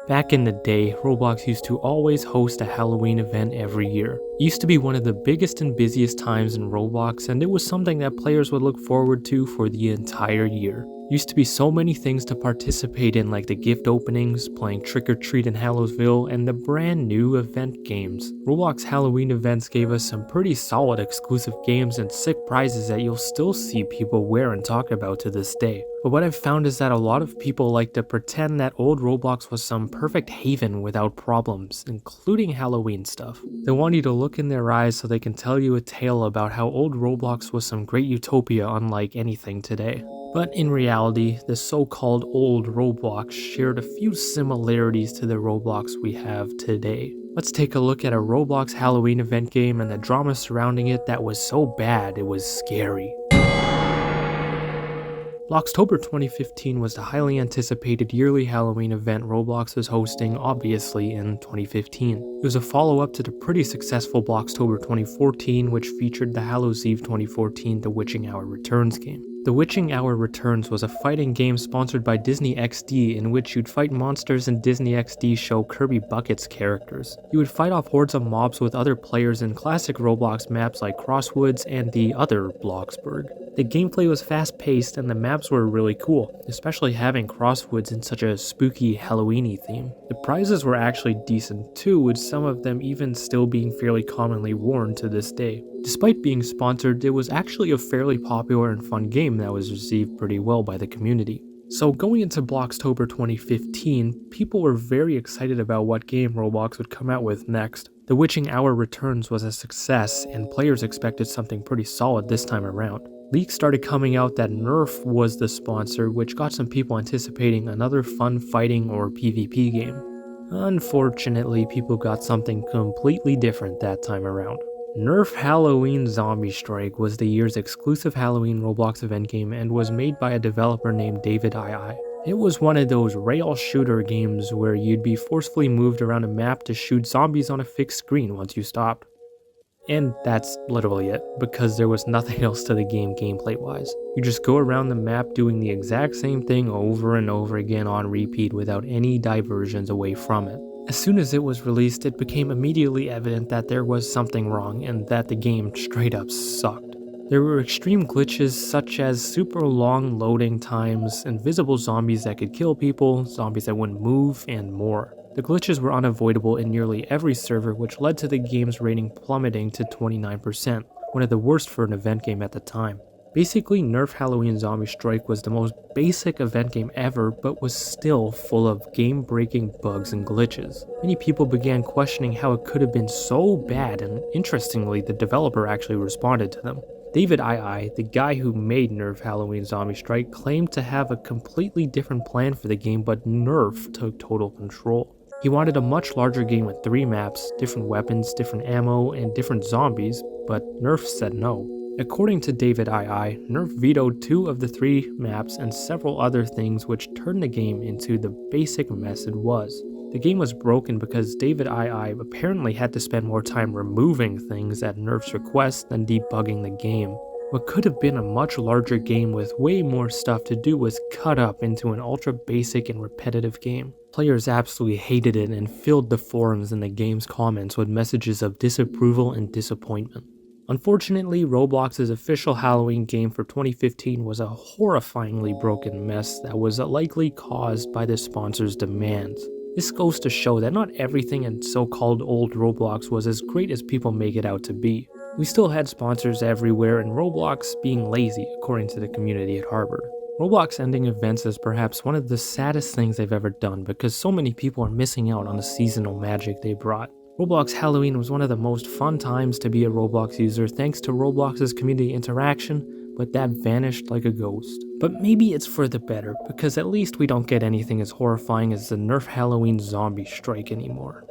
Back in the day, Roblox used to always host a Halloween event every year. It used to be one of the biggest and busiest times in Roblox, and it was something that players would look forward to for the entire year. Used to be so many things to participate in, like the gift openings, playing Trick or Treat in Hallowsville, and the brand new event games. Roblox Halloween events gave us some pretty solid exclusive games and sick prizes that you'll still see people wear and talk about to this day. But what I've found is that a lot of people like to pretend that old Roblox was some perfect haven without problems, including Halloween stuff. They want you to look in their eyes so they can tell you a tale about how old Roblox was some great utopia unlike anything today. But in reality, the so-called old Roblox shared a few similarities to the Roblox we have today. Let's take a look at a Roblox Halloween event game and the drama surrounding it that was so bad it was scary. BLOXTOBER 2015 was the highly anticipated yearly Halloween event Roblox was hosting, obviously, in 2015. It was a follow-up to the pretty successful BLOXTOBER 2014, which featured the Hallows Eve 2014 The Witching Hour Returns game. The Witching Hour Returns was a fighting game sponsored by Disney XD in which you'd fight monsters in Disney XD show Kirby Bucket's characters. You would fight off hordes of mobs with other players in classic Roblox maps like Crosswoods and the other Bloxburg. The gameplay was fast-paced and the maps were really cool, especially having Crosswoods in such a spooky Halloween-y theme. The prizes were actually decent too, with some of them even still being fairly commonly worn to this day. Despite being sponsored, it was actually a fairly popular and fun game that was received pretty well by the community. So going into BLOXTOBER 2015, people were very excited about what game Roblox would come out with next. The Witching Hour Returns was a success, and players expected something pretty solid this time around. Leaks started coming out that Nerf was the sponsor, which got some people anticipating another fun fighting or PvP game. Unfortunately, people got something completely different that time around. Nerf Halloween Zombie Strike was the year's exclusive Halloween Roblox event game and was made by a developer named David II. It was one of those rail shooter games where you'd be forcefully moved around a map to shoot zombies on a fixed screen once you stopped. And that's literally it, because there was nothing else to the game gameplay-wise. You just go around the map doing the exact same thing over and over again on repeat without any diversions away from it. As soon as it was released, it became immediately evident that there was something wrong and that the game straight up sucked. There were extreme glitches such as super long loading times, invisible zombies that could kill people, zombies that wouldn't move, and more. The glitches were unavoidable in nearly every server, which led to the game's rating plummeting to 29%, one of the worst for an event game at the time. Basically, Nerf Halloween Zombie Strike was the most basic event game ever, but was still full of game-breaking bugs and glitches. Many people began questioning how it could have been so bad, and interestingly, the developer actually responded to them. David II, the guy who made Nerf Halloween Zombie Strike, claimed to have a completely different plan for the game, but Nerf took total control. He wanted a much larger game with 3 maps, different weapons, different ammo, and different zombies, but Nerf said no. According to David II, Nerf vetoed 2 of the 3 maps and several other things, which turned the game into the basic mess it was. The game was broken because David II apparently had to spend more time removing things at Nerf's request than debugging the game. What could have been a much larger game with way more stuff to do was cut up into an ultra basic and repetitive game. Players absolutely hated it and filled the forums and the game's comments with messages of disapproval and disappointment. Unfortunately, Roblox's official Halloween game for 2015 was a horrifyingly broken mess that was likely caused by the sponsor's demands. This goes to show that not everything in so-called old Roblox was as great as people make it out to be. We still had sponsors everywhere and Roblox being lazy, according to the community it harbored. Roblox ending events is perhaps one of the saddest things they've ever done because so many people are missing out on the seasonal magic they brought. Roblox Halloween was one of the most fun times to be a Roblox user thanks to Roblox's community interaction, but that vanished like a ghost. But maybe it's for the better, because at least we don't get anything as horrifying as the Nerf Halloween Zombie Strike anymore.